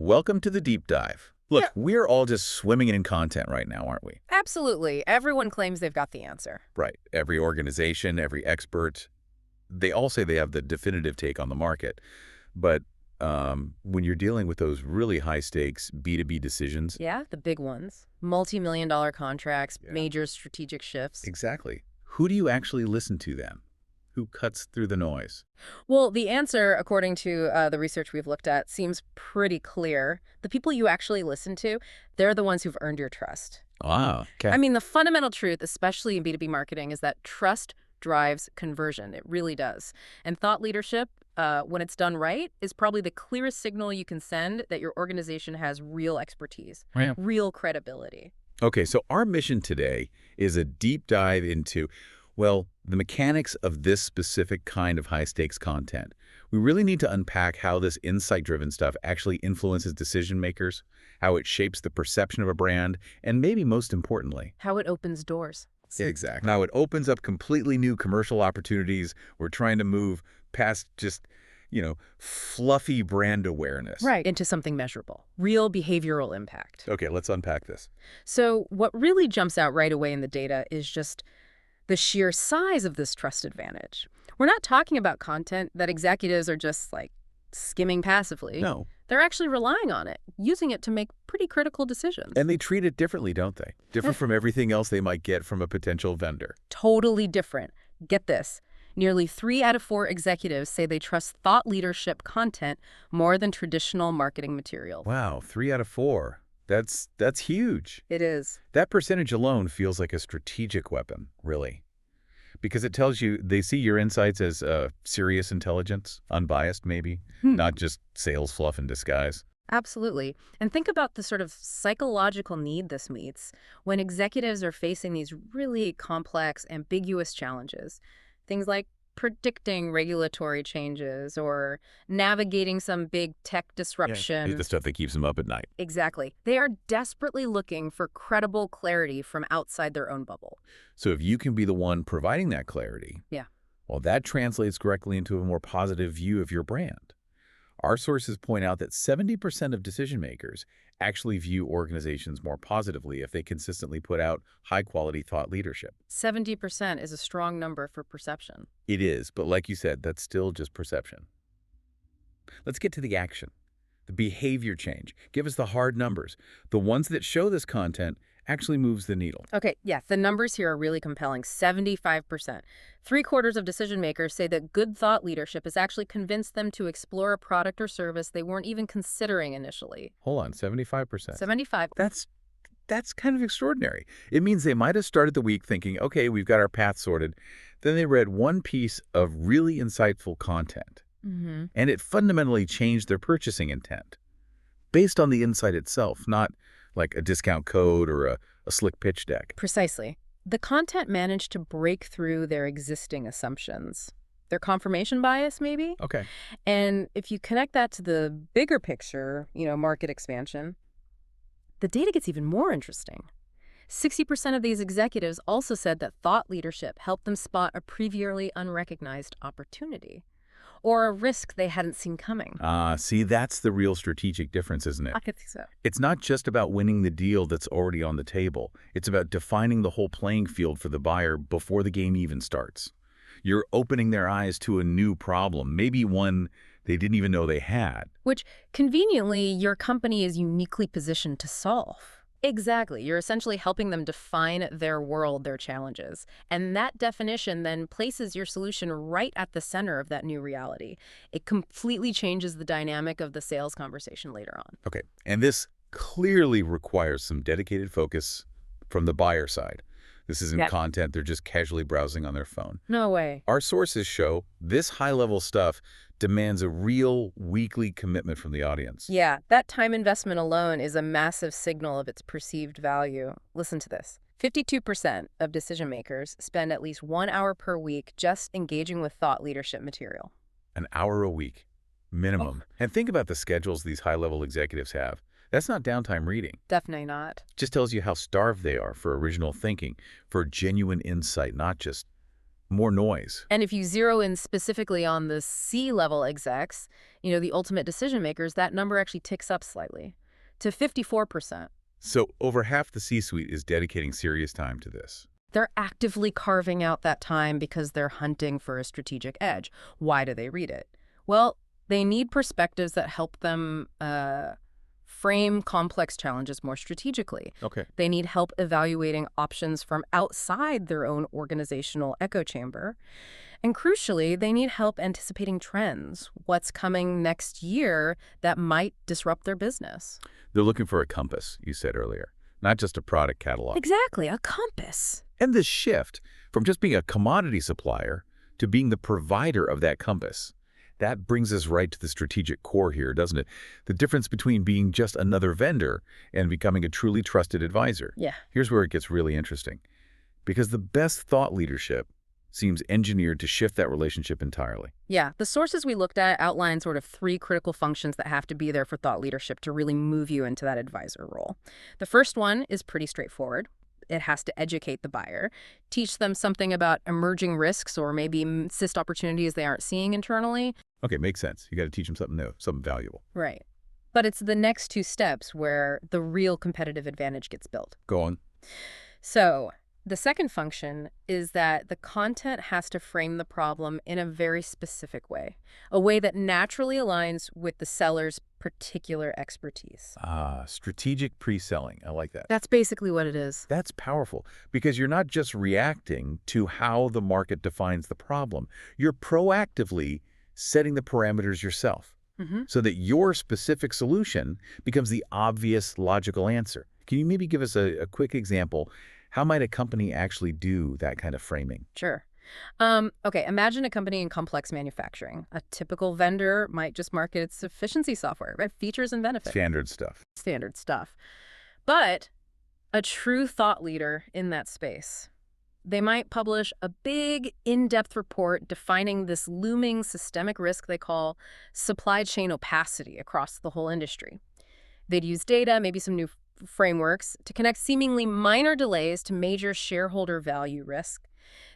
welcome to the deep dive. Look, Yeah, we're all just swimming in content right now, aren't we? absolutely. Everyone claims they've got the answer. Right. Every organization, every expert, they all say they have the definitive take on the market. But when you're dealing with those really high-stakes B2B decisions, Yeah, the big ones. Multi-million-dollar contracts, yeah, major strategic shifts. exactly. Who do you actually listen to then? Who cuts through the noise? Well, the answer, according to the research we've looked at, seems pretty clear. The people you actually listen to, they're the ones who've earned your trust. Ah, okay. I mean, the fundamental truth, especially in B2B marketing, is that trust drives conversion. It really does. And thought leadership, when it's done right, is probably the clearest signal you can send that your organization has real expertise, Yeah. real credibility. Okay, so our mission today is a deep dive into, well, the mechanics of this specific kind of high-stakes content. We really need to unpack how this insight-driven stuff actually influences decision makers, how it shapes the perception of a brand, and maybe most importantly, How it opens doors. exactly, how it opens up completely new commercial opportunities. We're trying to move past just, fluffy brand awareness. Right. Into something measurable, real behavioral impact. Okay, let's unpack this. So what really jumps out right away in the data is just the sheer size of this trust advantage. We're not talking about content that executives are just like skimming passively. No. They're actually relying on it, using it to make pretty critical decisions. And they treat it differently, don't they? Different from everything else they might get from a potential vendor. Totally different. Get this. Nearly 3 out of 4 executives say they trust thought leadership content more than traditional marketing material. Wow, 3 out of 4. That's huge. It is. That percentage alone feels like a strategic weapon, really. Because it tells you they see your insights as serious intelligence, unbiased maybe, not just sales fluff in disguise. Absolutely. And think about the sort of psychological need this meets when executives are facing these really complex, ambiguous challenges. Things like predicting regulatory changes or navigating some big tech disruption. The stuff that keeps them up at night. Exactly. They are desperately looking for credible clarity from outside their own bubble. So if you can be the one providing that clarity, Yeah. well, that translates directly into a more positive view of your brand. Our sources point out that 70% of decision makers actually view organizations more positively if they consistently put out high-quality thought leadership. 70% is a strong number for perception. It is, but like you said, that's still just perception. Let's get to the action, the behavior change. Give us the hard numbers. The ones that show this content actually moves the needle. Okay, yeah, the numbers here are really compelling. 75%. 3/4 of decision makers say that good thought leadership has actually convinced them to explore a product or service they weren't even considering initially. Hold on, 75%. 75. That's kind of extraordinary. It means they might have started the week thinking, okay, we've got our path sorted. Then they read one piece of really insightful content, and it fundamentally changed their purchasing intent based on the insight itself, not like a discount code or a slick pitch deck. Precisely. The content managed to break through their existing assumptions. Their confirmation bias, maybe? Okay. And if you connect that to the bigger picture, market expansion, the data gets even more interesting. 60% of these executives also said that thought leadership helped them spot a previously unrecognized opportunity or a risk they hadn't seen coming. See, that's the real strategic difference, isn't it? I could think so. It's not just about winning the deal that's already on the table. It's about defining the whole playing field for the buyer before the game even starts. You're opening their eyes to a new problem, maybe one they didn't even know they had. Which, conveniently, your company is uniquely positioned to solve. Exactly. You're essentially helping them define their world, their challenges. And that definition then places your solution right at the center of that new reality. It completely changes the dynamic of the sales conversation later on. Okay, and this clearly requires some dedicated focus from the buyer side. This isn't content they're just casually browsing on their phone. No way. Our sources show this high-level stuff demands a real weekly commitment from the audience. Yeah, that time investment alone is a massive signal of its perceived value. Listen to this. 52% of decision makers spend at least 1 hour per week just engaging with thought leadership material. An hour a week, minimum. And think about the schedules these high-level executives have. That's not downtime reading. Definitely not. Just tells you how starved they are for original thinking, for genuine insight, not just More noise. And if you zero in specifically on the C-level execs, the ultimate decision makers, that number actually ticks up slightly to 54%. So over half the C-suite is dedicating serious time to this. They're actively carving out that time because they're hunting for a strategic edge. Why do they read it? Well, they need perspectives that help them frame complex challenges more strategically. Okay. They need help evaluating options from outside their own organizational echo chamber. And crucially, they need help anticipating trends, what's coming next year that might disrupt their business. They're looking for a compass, you said earlier, not just a product catalog. Exactly, a compass. And this shift from just being a commodity supplier to being the provider of that compass, that brings us right to the strategic core here, doesn't it? The difference between being just another vendor and becoming a truly trusted advisor. Yeah. Here's where it gets really interesting. Because the best thought leadership seems engineered to shift that relationship entirely. Yeah, the sources we looked at outline sort of 3 critical functions that have to be there for thought leadership to really move you into that advisor role. The first one is pretty straightforward. It has to educate the buyer, teach them something about emerging risks or maybe missed opportunities they aren't seeing internally. Okay, makes sense. You got to teach them something new, something valuable. Right. But it's the next 2 steps where the real competitive advantage gets built. Go on. So the second function is that the content has to frame the problem in a very specific way, a way that naturally aligns with the seller's particular expertise. Strategic pre-selling. I like that. That's basically what it is. That's powerful because you're not just reacting to how the market defines the problem. You're proactively setting the parameters yourself so that your specific solution becomes the obvious, logical answer. Can you maybe give us a quick example? How might a company actually do that kind of framing? Sure. Okay, imagine a company in complex manufacturing. A typical vendor might just market its efficiency software, right? Features and benefits. Standard stuff. Standard stuff. But a true thought leader in that space, they might publish a big, in-depth report defining this looming systemic risk they call supply chain opacity across the whole industry. They'd use data, maybe some new frameworks, to connect seemingly minor delays to major shareholder value risk.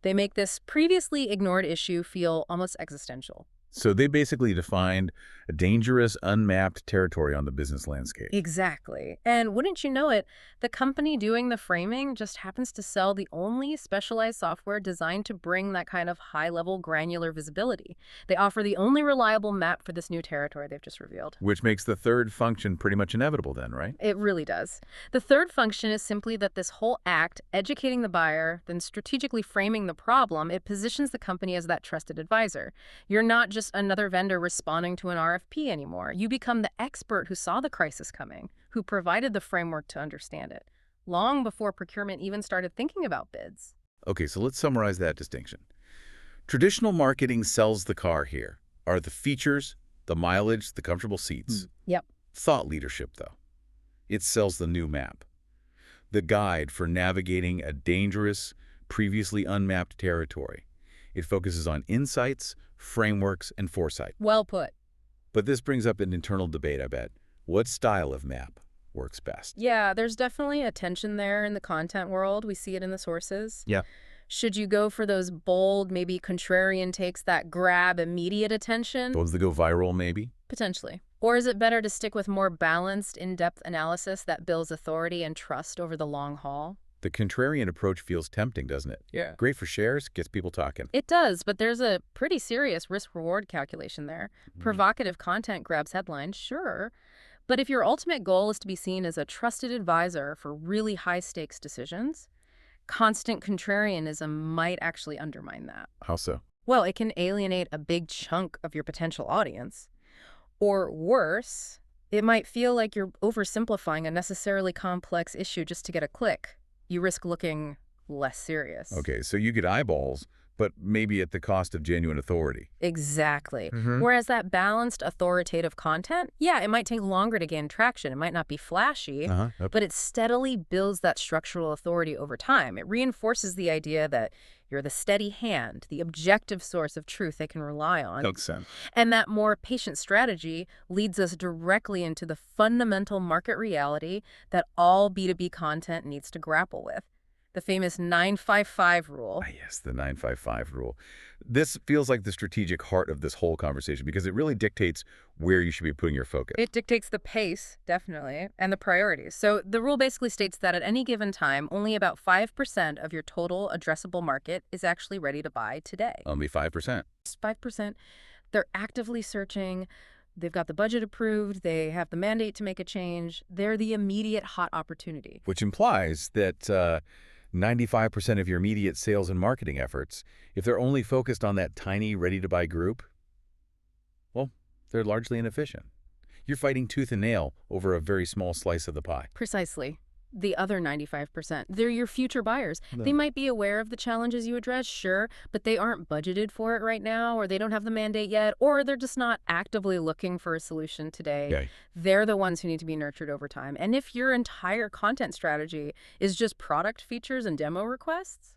They make this previously ignored issue feel almost existential. So they basically defined a dangerous, unmapped territory on the business landscape. Exactly. And wouldn't you know it, the company doing the framing just happens to sell the only specialized software designed to bring that kind of high-level granular visibility. They offer the only reliable map for this new territory they've just revealed. Which makes the third function pretty much inevitable then, right? It really does. The third function is simply that this whole act, educating the buyer, then strategically framing the problem, it positions the company as that trusted advisor. You're not just another vendor responding to an RFP anymore. You become the expert who saw the crisis coming, who provided the framework to understand it, long before procurement even started thinking about bids. Okay, so let's summarize that distinction. Traditional marketing sells the car here. Are the features, the mileage, the comfortable seats. Yep. Thought leadership, though. It sells the new map. The guide for navigating a dangerous, previously unmapped territory. It focuses on insights, frameworks, and foresight. Well put. But this brings up an internal debate, I bet. What style of map works best? Yeah, there's definitely a tension there in the content world. We see it in the sources. Yeah. Should you go for those bold, maybe contrarian takes that grab immediate attention? Those that go viral, maybe? Potentially. Or is it better to stick with more balanced, in-depth analysis that builds authority and trust over the long haul? The contrarian approach feels tempting, doesn't it? Yeah. Great for shares, gets people talking. It does, but there's a pretty serious risk-reward calculation there. Provocative content grabs headlines, sure. But if your ultimate goal is to be seen as a trusted advisor for really high-stakes decisions, constant contrarianism might actually undermine that. How so? Well, it can alienate a big chunk of your potential audience. Or worse, it might feel like you're oversimplifying a necessarily complex issue just to get a click. You risk looking less serious. Okay, so you get eyeballs, but maybe at the cost of genuine authority. Exactly. Whereas that balanced authoritative content, yeah, it might take longer to gain traction. It might not be flashy, but it steadily builds that structural authority over time. It reinforces the idea that you're the steady hand, the objective source of truth they can rely on. Makes sense. And that more patient strategy leads us directly into the fundamental market reality that all B2B content needs to grapple with. The famous 955 rule. Ah, yes, the 955 rule. This feels like the strategic heart of this whole conversation because it really dictates where you should be putting your focus. It dictates the pace, definitely, and the priorities. So the rule basically states that at any given time, only about 5% of your total addressable market is actually ready to buy today. Only 5%. Just 5%. They're actively searching. They've got the budget approved. They have the mandate to make a change. They're the immediate hot opportunity. Which implies that 95% of your immediate sales and marketing efforts, if they're only focused on that tiny ready-to-buy group, well, they're largely inefficient. You're fighting tooth and nail over a very small slice of the pie. Precisely. The other 95%, they're your future buyers. No. They might be aware of the challenges you address, sure, but they aren't budgeted for it right now, or they don't have the mandate yet, or they're just not actively looking for a solution today. Okay. They're the ones who need to be nurtured over time. And if your entire content strategy is just product features and demo requests,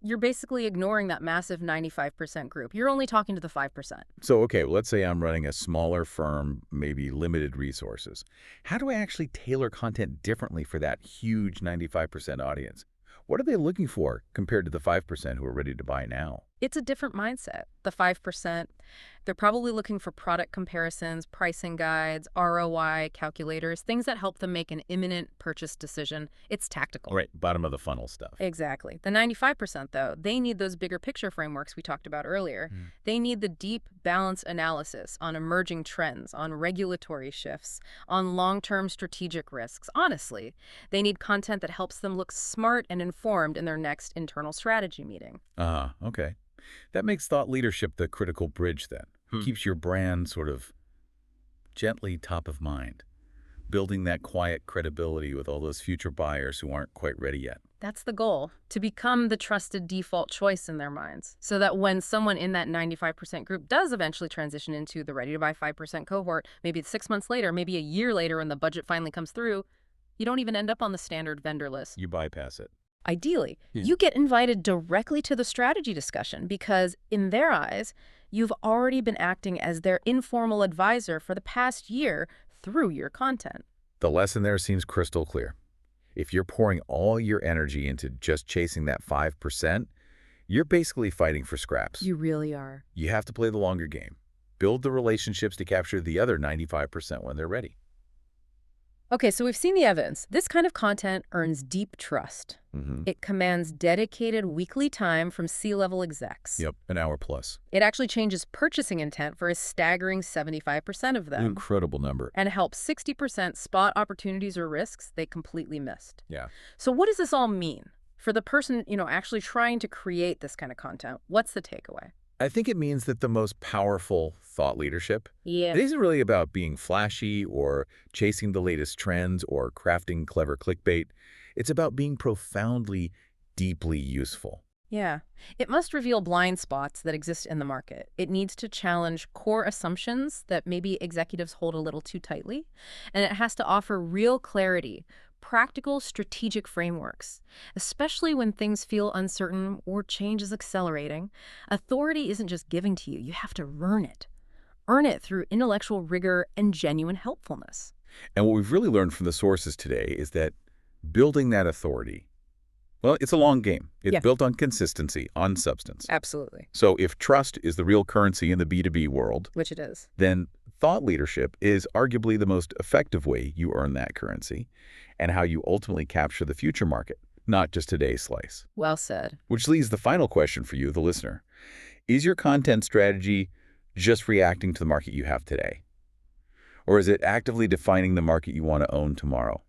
you're basically ignoring that massive 95% group. You're only talking to the 5%. So, okay, well, let's say I'm running a smaller firm, maybe limited resources. How do I actually tailor content differently for that huge 95% audience? What are they looking for compared to the 5% who are ready to buy now? It's a different mindset. The 5%, they're probably looking for product comparisons, pricing guides, ROI calculators, things that help them make an imminent purchase decision. It's tactical. Right, bottom of the funnel stuff. Exactly. The 95%, though, they need those bigger picture frameworks we talked about earlier. They need the deep, balanced analysis on emerging trends, on regulatory shifts, on long-term strategic risks. Honestly, they need content that helps them look smart and informed in their next internal strategy meeting. Okay. That makes thought leadership the critical bridge then. Keeps your brand sort of gently top of mind, building that quiet credibility with all those future buyers who aren't quite ready yet. That's the goal, to become the trusted default choice in their minds, so that when someone in that 95% group does eventually transition into the ready-to-buy 5% cohort, maybe it's 6 months later, maybe a year later when the budget finally comes through, you don't even end up on the standard vendor list. You bypass it. Ideally, you get invited directly to the strategy discussion because, in their eyes, you've already been acting as their informal advisor for the past year through your content. The lesson there seems crystal clear. If you're pouring all your energy into just chasing that 5%, you're basically fighting for scraps. You really are. You have to play the longer game. Build the relationships to capture the other 95% when they're ready. Okay, so we've seen the evidence. This kind of content earns deep trust. It commands dedicated weekly time from C-level execs. Yep, an hour plus. It actually changes purchasing intent for a staggering 75% of them. An incredible number. And helps 60% spot opportunities or risks they completely missed. Yeah. So what does this all mean? For the person, actually trying to create this kind of content, what's the takeaway? I think it means that the most powerful thought leadership, Yeah. it isn't really about being flashy or chasing the latest trends or crafting clever clickbait. It's about being profoundly, deeply useful. Yeah. It must reveal blind spots that exist in the market. It needs to challenge core assumptions that maybe executives hold a little too tightly. And it has to offer real clarity, practical strategic frameworks, especially when things feel uncertain or change is accelerating. Authority isn't just given to you. You have to earn it. Earn it through intellectual rigor and genuine helpfulness. And what we've really learned from the sources today is that building that authority, well, it's a long game. It's built on consistency, on substance. Absolutely. So if trust is the real currency in the B2B world, Which it is. then thought leadership is arguably the most effective way you earn that currency and how you ultimately capture the future market, not just today's slice. Well said. Which leaves the final question for you, the listener. Is your content strategy just reacting to the market you have today? Or is it actively defining the market you want to own tomorrow?